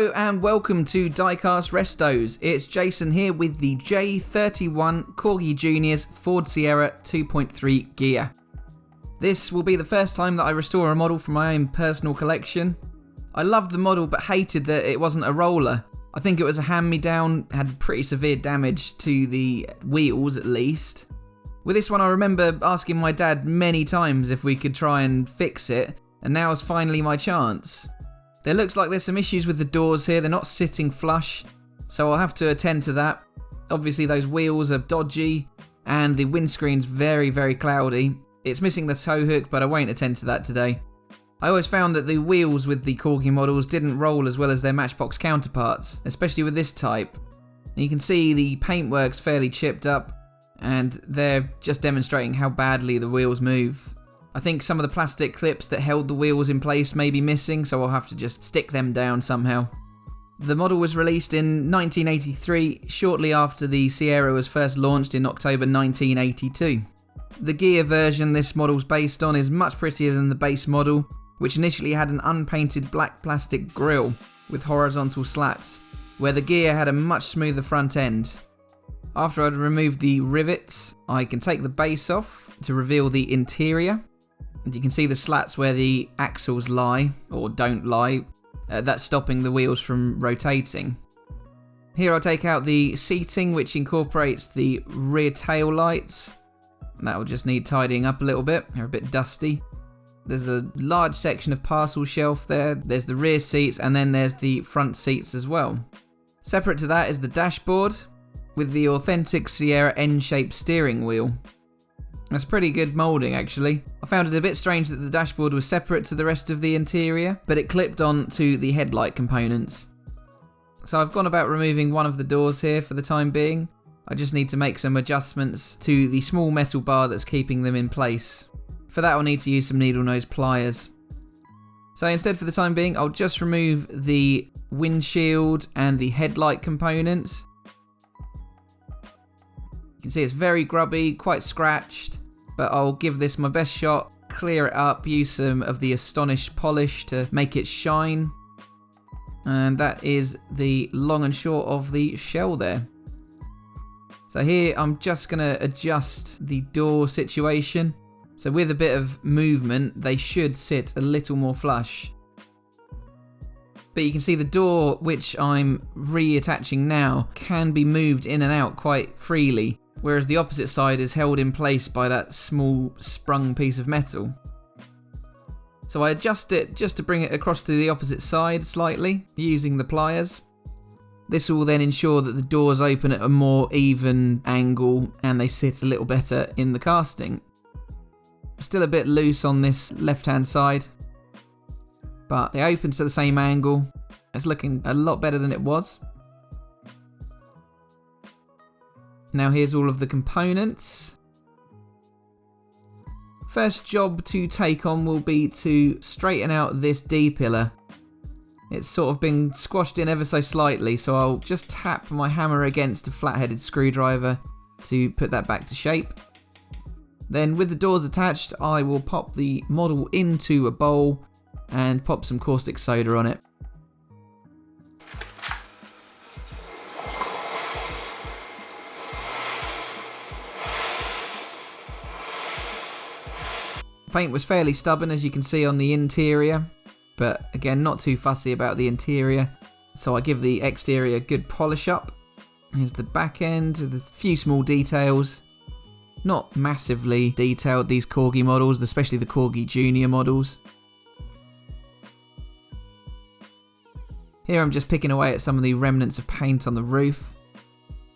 Hello and welcome to DieCastRestos. It's Jason here with the J31 Corgi Junior's Ford Sierra 2.3 Ghia. This will be the first time that I restore a model from my own personal collection. I loved the model but hated that it wasn't a roller. I think it was a hand-me-down, had pretty severe damage to the wheels at least. With this one I remember asking my dad many times if we could try and fix it, and now is finally my chance. There looks like there's some issues with the doors here, they're not sitting flush, so I'll have to attend to that. Obviously those wheels are dodgy, and the windscreen's very, very cloudy. It's missing the tow hook, but I won't attend to that today. I always found that the wheels with the Corgi models didn't roll as well as their Matchbox counterparts, especially with this type. And you can see the paintwork's fairly chipped up, and they're just demonstrating how badly the wheels move. I think some of the plastic clips that held the wheels in place may be missing, so I'll have to just stick them down somehow. The model was released in 1983, shortly after the Sierra was first launched in October 1982. The Ghia version this model's based on is much prettier than the base model, which initially had an unpainted black plastic grille with horizontal slats, where the Ghia had a much smoother front end. After I'd removed the rivets, I can take the base off to reveal the interior. And you can see the slats where the axles lie, or don't lie. That's stopping the wheels from rotating. Here I'll take out the seating, which incorporates the rear tail lights. That will just need tidying up a little bit, they're a bit dusty. There's a large section of parcel shelf there, there's the rear seats, and then there's the front seats as well. Separate to that is the dashboard, with the authentic Sierra N-shaped steering wheel. That's pretty good moulding actually. I found it a bit strange that the dashboard was separate to the rest of the interior, but it clipped on to the headlight components. So I've gone about removing one of the doors here for the time being. I just need to make some adjustments to the small metal bar that's keeping them in place. For that I'll need to use some needle nose pliers. So instead for the time being I'll just remove the windshield and the headlight components. You can see it's very grubby, quite scratched, but I'll give this my best shot, clear it up, use some of the Astonish polish to make it shine. And that is the long and short of the shell there. So here I'm just going to adjust the door situation. So with a bit of movement, they should sit a little more flush. But you can see the door, which I'm reattaching now, can be moved in and out quite freely, whereas the opposite side is held in place by that small sprung piece of metal. So I adjust it just to bring it across to the opposite side slightly, using the pliers. This will then ensure that the doors open at a more even angle and they sit a little better in the casting. Still a bit loose on this left-hand side, but they open to the same angle. It's looking a lot better than it was. Now here's all of the components. First job to take on will be to straighten out this D-pillar. It's sort of been squashed in ever so slightly, so I'll just tap my hammer against a flat-headed screwdriver to put that back to shape. Then with the doors attached, I will pop the model into a bowl and pop some caustic soda on it. Paint was fairly stubborn, as you can see on the interior, but again not too fussy about the interior, so I give the exterior a good polish up. Here's the back end with a few small details. Not massively detailed, these Corgi models, especially the Corgi Junior models. Here I'm just picking away at some of the remnants of paint on the roof,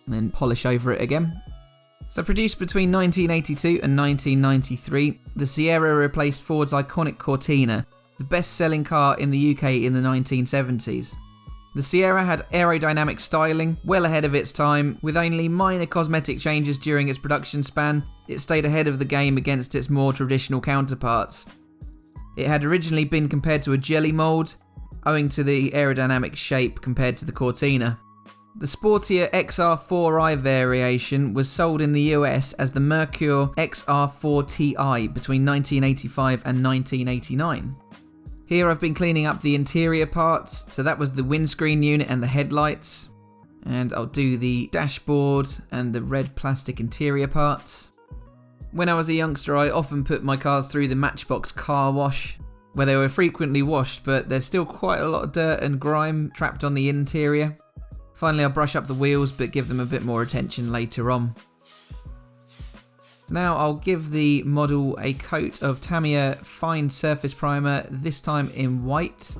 and then polish over it again. So produced between 1982 and 1993, the Sierra replaced Ford's iconic Cortina, the best-selling car in the UK in the 1970s. The Sierra had aerodynamic styling, well ahead of its time, with only minor cosmetic changes during its production span. It stayed ahead of the game against its more traditional counterparts. It had originally been compared to a jelly mould, owing to the aerodynamic shape compared to the Cortina. The sportier XR4i variation was sold in the US as the Mercure XR4Ti between 1985 and 1989. Here I've been cleaning up the interior parts, so that was the windscreen unit and the headlights. And I'll do the dashboard and the red plastic interior parts. When I was a youngster, I often put my cars through the Matchbox car wash, where they were frequently washed, but there's still quite a lot of dirt and grime trapped on the interior. Finally, I'll brush up the wheels, but give them a bit more attention later on. Now I'll give the model a coat of Tamiya Fine Surface Primer, this time in white.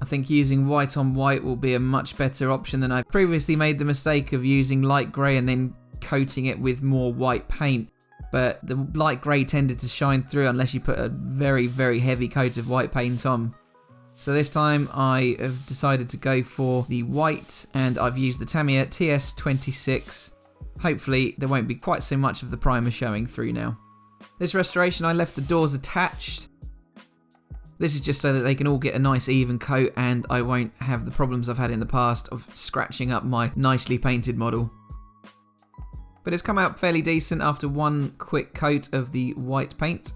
I think using white on white will be a much better option than I previously made the mistake of using light grey and then coating it with more white paint. But the light grey tended to shine through unless you put a very, very heavy coat of white paint on. So this time I have decided to go for the white, and I've used the Tamiya TS26. Hopefully there won't be quite so much of the primer showing through now. This restoration I left the doors attached. This is just so that they can all get a nice even coat and I won't have the problems I've had in the past of scratching up my nicely painted model. But it's come out fairly decent after one quick coat of the white paint.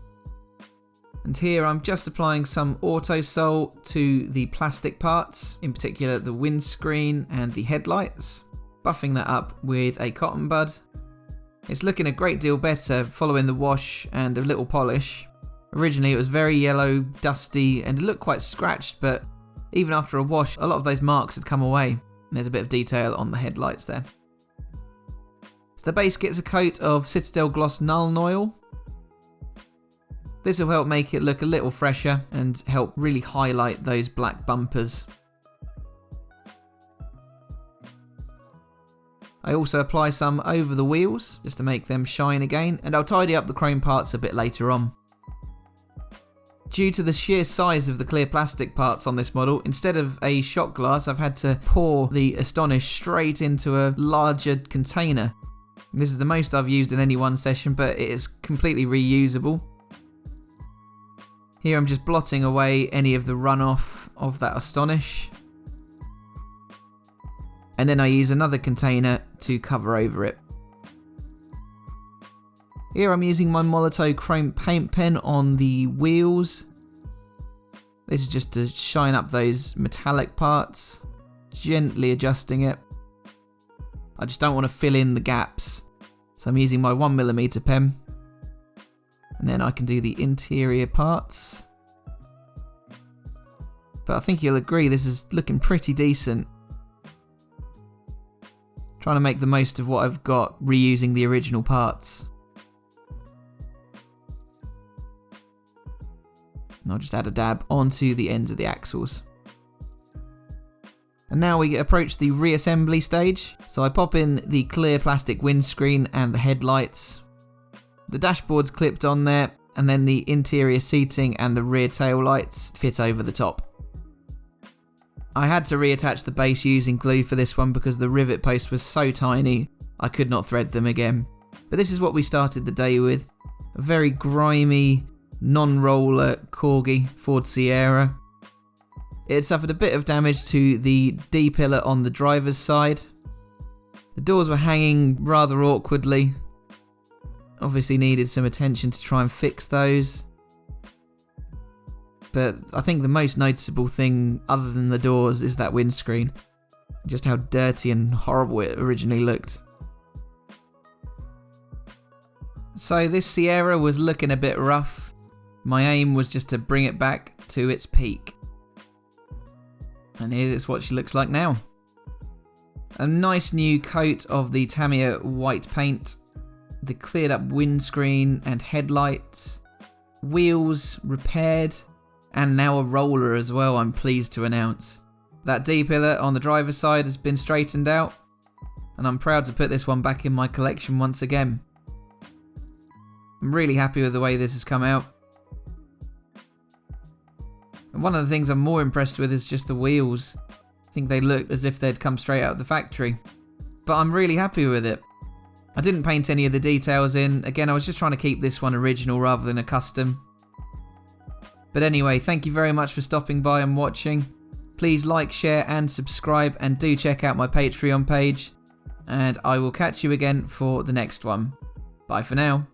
And here I'm just applying some Autosol to the plastic parts, in particular the windscreen and the headlights. Buffing that up with a cotton bud. It's looking a great deal better following the wash and a little polish. Originally it was very yellow, dusty, and it looked quite scratched, but even after a wash, a lot of those marks had come away. And there's a bit of detail on the headlights there. So the base gets a coat of Citadel Gloss Nuln Oil. This will help make it look a little fresher and help really highlight those black bumpers. I also apply some over the wheels, just to make them shine again, and I'll tidy up the chrome parts a bit later on. Due to the sheer size of the clear plastic parts on this model, instead of a shot glass, I've had to pour the Astonish straight into a larger container. This is the most I've used in any one session, but it is completely reusable. Here I'm just blotting away any of the runoff of that Astonish. And then I use another container to cover over it. Here I'm using my Molotow Chrome paint pen on the wheels. This is just to shine up those metallic parts, gently adjusting it. I just don't want to fill in the gaps. So I'm using my 1mm pen. And then I can do the interior parts. But I think you'll agree this is looking pretty decent. Trying to make the most of what I've got, reusing the original parts. And I'll just add a dab onto the ends of the axles. And now we approach the reassembly stage. So I pop in the clear plastic windscreen and the headlights. The dashboard's clipped on there, and then the interior seating and the rear tail lights fit over the top. I had to reattach the base using glue for this one because the rivet post was so tiny I could not thread them again. But this is what we started the day with. A very grimy, non-roller Corgi Ford Sierra. It had suffered a bit of damage to the D-pillar on the driver's side. The doors were hanging rather awkwardly. Obviously needed some attention to try and fix those. But I think the most noticeable thing, other than the doors, is that windscreen. Just how dirty and horrible it originally looked. So this Sierra was looking a bit rough. My aim was just to bring it back to its peak. And here's what she looks like now. A nice new coat of the Tamiya white paint. The cleared up windscreen and headlights. Wheels repaired. And now a roller as well, I'm pleased to announce. That D-pillar on the driver's side has been straightened out, and I'm proud to put this one back in my collection once again. I'm really happy with the way this has come out. And one of the things I'm more impressed with is just the wheels. I think they look as if they'd come straight out of the factory. But I'm really happy with it. I didn't paint any of the details in. Again, I was just trying to keep this one original rather than a custom. But anyway, thank you very much for stopping by and watching. Please like, share and subscribe, and do check out my Patreon page. And I will catch you again for the next one. Bye for now.